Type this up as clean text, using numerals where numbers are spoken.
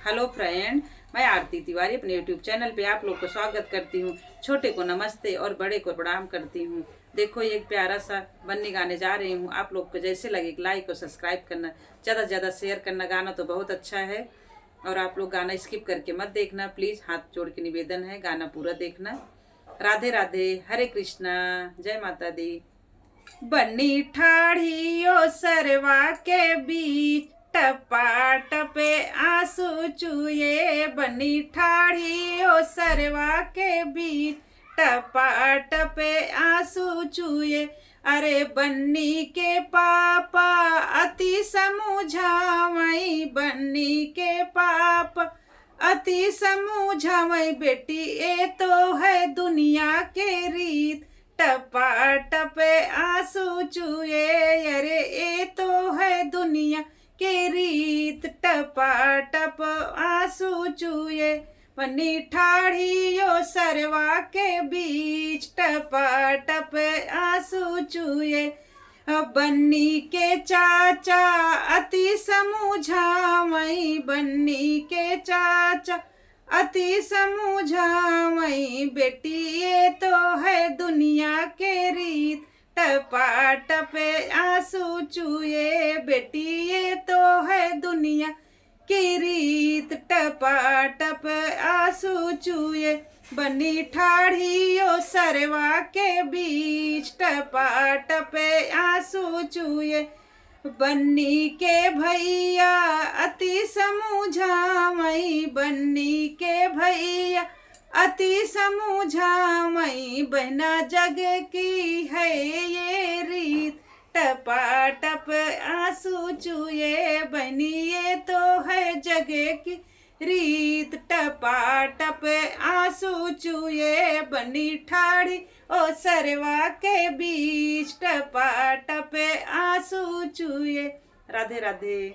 Hello friend, मैं आरती तिवारी अपने YouTube channel पे आप लोग को स्वागत करती हूँ। छोटे को नमस्ते और बड़े को प्रणाम करती हूँ। देखो ये एक प्यारा सा बन्नी गाने जा रही हूँ। आप लोग को जैसे लगे लाइक और सब्सक्राइब करना, ज़्यादा से ज़्यादा शेयर करना। गाना तो बहुत अच्छा है और आप लोग गाना स्किप करके मत देखना प्लीज़। हाथ जोड़ के निवेदन है, गाना पूरा देखना। राधे राधे, हरे कृष्णा, जय माता दी। बन्नी ठाढ़ी ओ सरवा के बीच, टपा टपे आंसू चुए। बन्नी ठाढ़ी ओ सरवा के बीच, टपा टपे आंसू चुए। अरे बन्नी के पापा अति समझावई, बन्नी के पापा अति समझावई। बेटी ये तो है दुनिया के रीत, टपा टपे आंसू चुए। अरे ये तो है दुनिया के रीत, टपा टप आंसू चुए। बन्नी ठाढ़ी ओ सरवा के बीच, टपा टप आंसू चुए। बन्नी के चाचा अति समझावई, बन्नी के चाचा अति समझावई। बेटी ये तो है दुनिया के रीत, टपा टपे आंसू चुए। बेटी ये तो है दुनिया की रीत, टपा टप आंसू चुए। बन्नी ठाढ़ी ओ सरवा के बीच, टपा टपे आंसू चुए। बन्नी के भैया अति समझावई, बन्नी के भैया अति समझावई। बहना जग की है ये रीत, टपा टप आंसू चुए। बहनी ये तो है जग की रीत, टपा टप आंसू चुए। बन्नी ठाढ़ी ओ सरवा के बीच, टपा टप आंसू चुए। राधे राधे।